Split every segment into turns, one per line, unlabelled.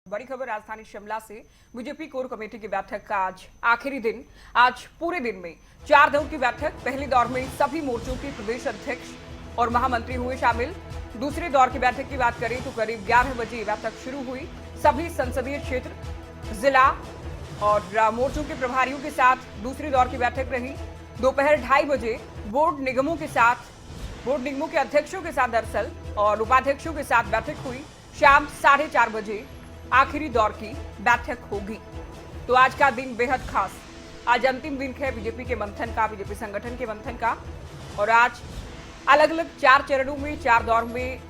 बड़ी खबर राजधानी शिमला से। बीजेपी कोर कमेटी की बैठक का आज आखिरी दिन। आज पूरे दिन में 4 दौर की बैठक। पहले दौर में सभी मोर्चों के प्रदेश अध्यक्ष और महामंत्री हुए शामिल। दूसरे दौर की बैठक की बात करें तो करीब 11 बजे बैठक शुरू हुई। सभी संसदीय क्षेत्र, जिला और मोर्चों के प्रभारियों के साथ दूसरे दौर की बैठक रही। दोपहर 2:30 बजे बोर्ड निगमों के अध्यक्षों के साथ दरअसल और उपाध्यक्षों के साथ बैठक हुई। शाम 4:30 बजे आखिरी दौर की बैठक होगी। तो आज का दिन बेहद खास। आज अंतिम दिन है बीजेपी के मंथन का, बीजेपी संगठन के मंथन का। और आज अलग अलग 4 चरणों में, 4 दौर में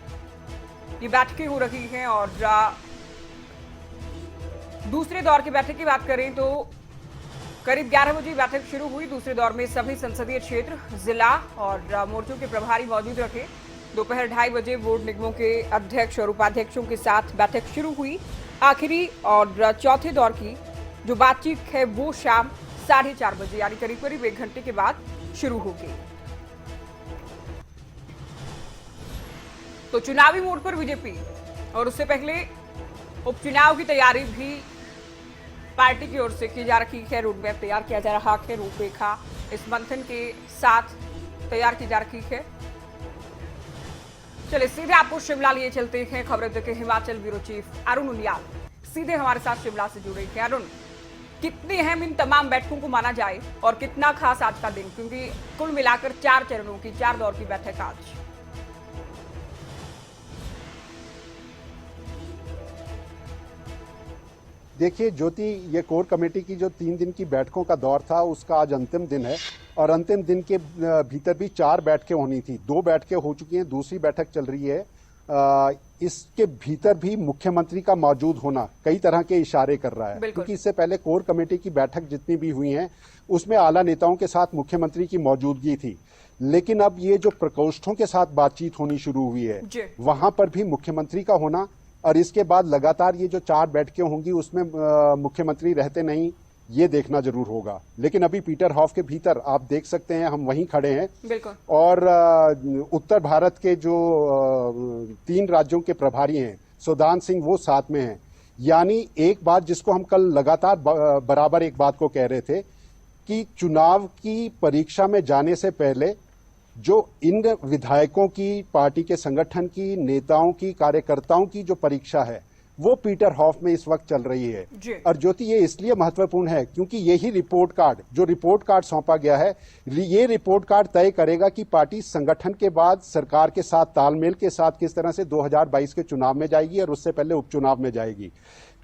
ये बैठकें हो रही हैं। और दूसरे दौर की बैठक की बात करें तो करीब 11 बजे बैठक शुरू हुई। दूसरे दौर में सभी संसदीय क्षेत्र, जिला और मोर्चों के प्रभारी मौजूद रखे। दोपहर 2:30 बजे बोर्ड निगमों के अध्यक्ष और उपाध्यक्षों के साथ बैठक शुरू हुई। आखिरी और चौथे दौर की जो बातचीत है वो शाम 4:30 बजे यानी करीब करीब 1 घंटे के बाद शुरू होगी। तो चुनावी मोड पर बीजेपी और उससे पहले उपचुनाव की तैयारी भी पार्टी की ओर से की जा रही है। रोडमैप तैयार किया जा रहा है, रूपरेखा इस मंथन के साथ तैयार की जा रही है। चलिए सीधे आपको शिमला लिए चलते हैं। खबरें देखे हिमाचल ब्यूरो चीफ अरुण उनियाल सीधे हमारे साथ शिमला से जुड़े हैं। अरुण, कितनी अहम इन तमाम बैठकों को माना जाए और कितना खास आज का दिन, क्योंकि कुल मिलाकर 4 चरणों की 4 दौर की बैठक आज।
देखिए ज्योति, ये कोर कमेटी की जो 3 दिन की बैठकों का दौर था उसका आज अंतिम दिन है। और अंतिम दिन के भीतर भी 4 बैठकें होनी थी। 2 बैठकें हो चुकी हैं, दूसरी बैठक चल रही है। इसके भीतर भी मुख्यमंत्री का मौजूद होना कई तरह के इशारे कर रहा है, क्योंकि इससे पहले कोर कमेटी की बैठक जितनी भी हुई हैं उसमें आला नेताओं के साथ मुख्यमंत्री की मौजूदगी थी। लेकिन अब ये जो प्रकोष्ठों के साथ बातचीत होनी शुरू हुई है वहां पर भी मुख्यमंत्री का होना, और इसके बाद लगातार ये जो 4 बैठकें होंगी उसमें मुख्यमंत्री रहते नहीं, ये देखना जरूर होगा। लेकिन अभी पीटर हॉफ के भीतर आप देख सकते हैं, हम वहीं खड़े हैं।
बिल्कुल।
और उत्तर भारत के जो 3 राज्यों के प्रभारी हैं सुदान सिंह, वो साथ में हैं। यानी एक बात जिसको हम कल लगातार बराबर एक बात को कह रहे थे कि चुनाव की परीक्षा में जाने से पहले जो इन विधायकों की, पार्टी के संगठन की, नेताओं की, कार्यकर्ताओं की जो परीक्षा है वो पीटर हॉफ में इस वक्त चल रही है। और ज्योति, ये इसलिए महत्वपूर्ण है क्योंकि यही रिपोर्ट कार्ड सौंपा गया है, ये रिपोर्ट कार्ड तय करेगा कि पार्टी संगठन के बाद सरकार के साथ तालमेल के साथ किस तरह से 2022 के चुनाव में जाएगी और उससे पहले उपचुनाव में जाएगी।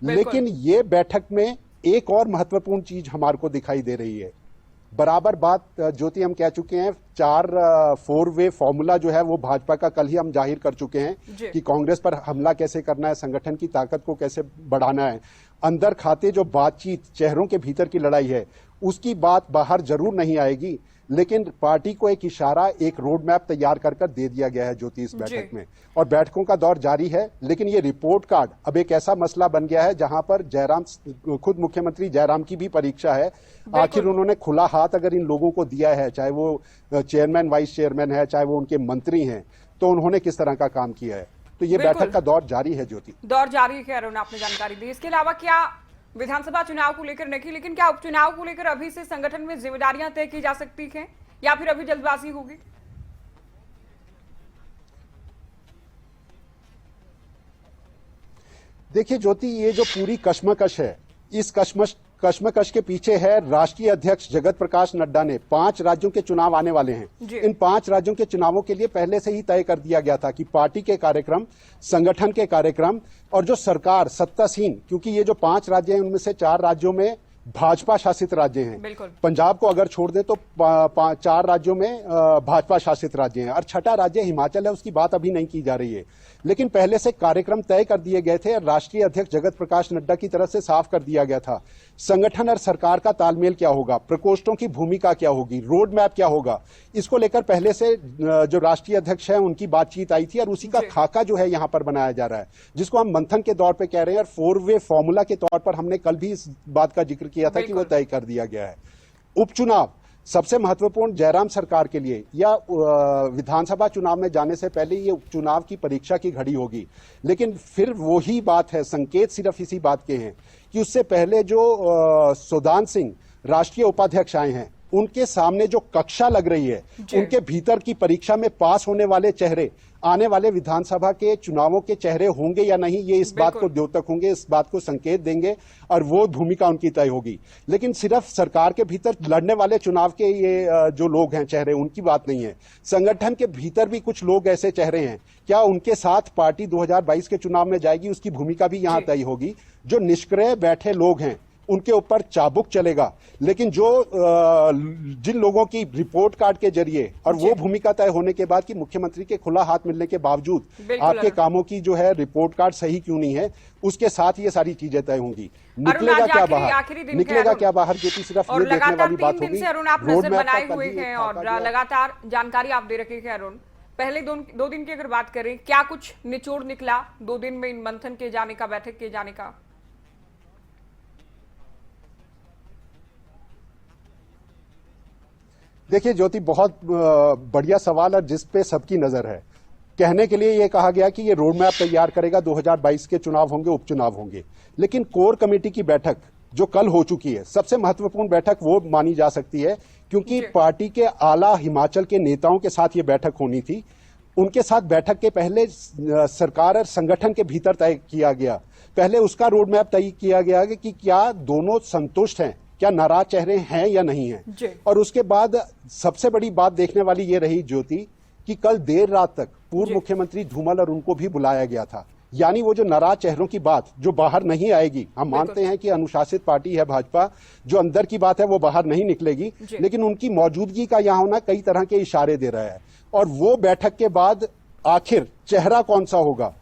लेकिन ये बैठक में एक और महत्वपूर्ण चीज हमारे को दिखाई दे रही है। बराबर बात ज्योति हम कह चुके हैं, 4 वे फॉर्मूला जो है वो भाजपा का कल ही हम जाहिर कर चुके हैं कि कांग्रेस पर हमला कैसे करना है, संगठन की ताकत को कैसे बढ़ाना है। अंदर खाते जो बातचीत, चेहरों के भीतर की लड़ाई है, उसकी बात बाहर जरूर नहीं आएगी, लेकिन पार्टी को एक इशारा, एक रोड मैप तैयार कर दे दिया गया है ज्योति इस बैठक में। और बैठकों का दौर जारी है। लेकिन ये रिपोर्ट कार्ड अब एक ऐसा मसला बन गया है जहां पर खुद मुख्यमंत्री जयराम की भी परीक्षा है। आखिर उन्होंने खुला हाथ अगर इन लोगों को दिया है, चाहे वो चेयरमैन, वाइस चेयरमैन है, चाहे वो उनके मंत्री हैं, तो उन्होंने किस तरह का काम किया है। तो ये बैठक का दौर जारी है ज्योति।
दौर जारी है अरुण, आपने जानकारी दी। इसके अलावा क्या विधानसभा चुनाव को लेकर नहीं, लेकिन क्या उपचुनाव को लेकर अभी से संगठन में जिम्मेदारियां तय की जा सकती हैं या फिर अभी जल्दबाजी होगी?
देखिए ज्योति, ये जो पूरी कश्मकश है, इस कश्मकश के पीछे है राष्ट्रीय अध्यक्ष जगत प्रकाश नड्डा ने 5 राज्यों के चुनाव आने वाले हैं। इन 5 राज्यों के चुनावों के लिए पहले से ही तय कर दिया गया था कि पार्टी के कार्यक्रम, संगठन के कार्यक्रम और जो सरकार सत्तासीन, क्योंकि ये जो 5 राज्य हैं उनमें से 4 राज्यों में भाजपा शासित राज्य हैं। पंजाब को अगर छोड़ दें तो 4 राज्यों में भाजपा शासित राज्य हैं और 6ठा राज्य हिमाचल है, उसकी बात अभी नहीं की जा रही है। लेकिन पहले से कार्यक्रम तय कर दिए गए थे और राष्ट्रीय अध्यक्ष जगत प्रकाश नड्डा की तरफ से साफ कर दिया गया था। संगठन और सरकार का तालमेल क्या होगा, प्रकोष्ठों की भूमिका क्या होगी, रोड मैप क्या होगा, इसको लेकर पहले से जो राष्ट्रीय अध्यक्ष है उनकी बातचीत आई थी और उसी का खाका जो है यहाँ पर बनाया जा रहा है, जिसको हम मंथन के दौर पे कह रहे हैं। और 4 वे फॉर्मूला के तौर पर हमने कल भी इस बात का जिक्र किया था कि वो तय कर दिया गया है। उपचुनाव सबसे महत्वपूर्ण जयराम सरकार के लिए या विधानसभा चुनाव में जाने से पहले ये उपचुनाव की परीक्षा की घड़ी होगी। लेकिन फिर वही बात है, संकेत सिर्फ इसी बात के हैं कि उससे पहले जो सुदान सिंह राष्ट्रीय उपाध्यक्ष आए हैं, उनके सामने जो कक्षा लग रही है, उनके भीतर की परीक्षा में पास होने वाले चेहरे आने वाले विधानसभा के चुनावों के चेहरे होंगे या नहीं, ये इस बात को द्योतक होंगे, इस बात को संकेत देंगे और वो भूमिका उनकी तय होगी। लेकिन सिर्फ सरकार के भीतर लड़ने वाले चुनाव के ये जो लोग हैं चेहरे, उनकी बात नहीं है। संगठन के भीतर भी कुछ लोग ऐसे चेहरे हैं, क्या उनके साथ पार्टी 2022 के चुनाव में जाएगी, उसकी भूमिका भी यहां तय होगी। जो निष्क्रिय बैठे लोग हैं उनके ऊपर चाबुक चलेगा, लेकिन जो जिन लोगों की रिपोर्ट कार्ड के जरिए और वो भूमिका तय होने के बाद कि मुख्यमंत्री के खुला हाथ मिलने के बावजूद आपके कामों की जो है रिपोर्ट कार्ड सही क्यों नहीं है, उसके साथ ये सारी चीजें तय होंगी। निकलेगा क्या बाहर, निकलेगा क्या बाहर, जो सिर्फ ये देखने वाली बात होगी।
अरुण, आप नजर बनाए हुए हैं और लगातार जानकारी आप दे रखे हैं। अरुण, पहले दो दिन की अगर बात करें, क्या कुछ निचोड़ निकला 2 दिन में इन मंथन के जाने का, बैठक के जाने का?
देखिए ज्योति, बहुत बढ़िया सवाल है जिस पे सबकी नजर है। कहने के लिए ये कहा गया कि ये रोड मैप तैयार करेगा, 2022 के चुनाव होंगे, उपचुनाव होंगे। लेकिन कोर कमेटी की बैठक जो कल हो चुकी है, सबसे महत्वपूर्ण बैठक वो मानी जा सकती है, क्योंकि पार्टी के आला हिमाचल के नेताओं के साथ ये बैठक होनी थी। उनके साथ बैठक के पहले सरकार और संगठन के भीतर तय किया गया, पहले उसका रोड मैप तय किया गया कि क्या दोनों संतुष्ट हैं, क्या नाराज चेहरे हैं या नहीं है। और उसके बाद सबसे बड़ी बात देखने वाली ये रही ज्योति कि कल देर रात तक पूर्व मुख्यमंत्री धूमल और उनको भी बुलाया गया था। यानी वो जो नाराज चेहरों की बात जो बाहर नहीं आएगी, हम मानते हैं कि अनुशासित पार्टी है भाजपा, जो अंदर की बात है वो बाहर नहीं निकलेगी, लेकिन उनकी मौजूदगी का यहाँ होना कई तरह के इशारे दे रहा है। और वो बैठक के बाद आखिर चेहरा कौन सा होगा,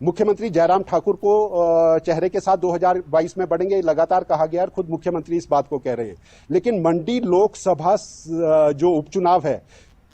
मुख्यमंत्री जयराम ठाकुर को चेहरे के साथ 2022 में बढ़ेंगे, लगातार कहा गया और खुद मुख्यमंत्री इस बात को कह रहे हैं। लेकिन मंडी लोकसभा जो उपचुनाव है,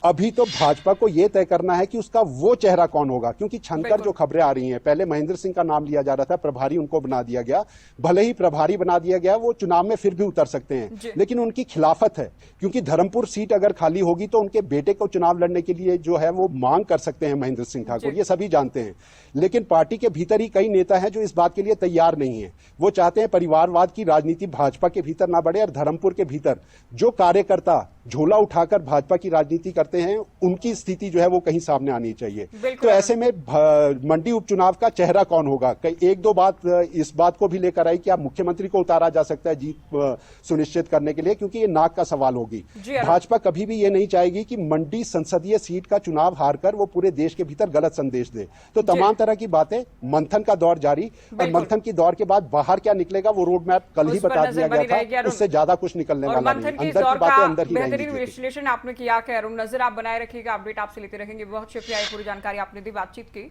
अभी तो भाजपा को यह तय करना है कि उसका वो चेहरा कौन होगा, क्योंकि छनकर जो खबरें आ रही हैं, पहले महेंद्र सिंह का नाम लिया जा रहा था, प्रभारी उनको बना दिया गया। भले ही प्रभारी बना दिया गया, वो चुनाव में फिर भी उतर सकते हैं, लेकिन उनकी खिलाफत है, क्योंकि धर्मपुर सीट अगर खाली होगी तो उनके बेटे को चुनाव लड़ने के लिए जो है वो मांग कर सकते हैं महेंद्र सिंह ठाकुर, ये सभी जानते हैं। लेकिन पार्टी के भीतर ही कई नेता हैं जो इस बात के लिए तैयार नहीं है। वो चाहते हैं परिवारवाद की राजनीति भाजपा के भीतर ना बढ़े और धर्मपुर के भीतर जो कार्यकर्ता झोला उठाकर भाजपा की राजनीति करते हैं, उनकी स्थिति जो है वो कहीं सामने आनी चाहिए। तो ऐसे में मंडी उपचुनाव का चेहरा कौन होगा, एक दो बात इस बात को भी लेकर आई कि आप मुख्यमंत्री को उतारा जा सकता है जीत सुनिश्चित करने के लिए, क्योंकि ये नाक का सवाल होगी। भाजपा कभी भी ये नहीं चाहेगी कि मंडी संसदीय सीट का चुनाव हारकर वो पूरे देश के भीतर गलत संदेश दे। तो तमाम तरह की बातें, मंथन का दौर जारी, और मंथन की दौर के बाद बाहर क्या निकलेगा वो रोड मैप कल ही बता दिया गया था, उससे ज्यादा कुछ निकलने वाला नहीं। अंदर की बातें अंदर ही रहेंगी।
बेहतरीन विश्लेषण आपने किया। अरुण, नजर आप बनाए रखिएगा, अपडेट आपसे लेते रहेंगे। बहुत शुक्रिया, ये पूरी जानकारी आपने दी, बातचीत की।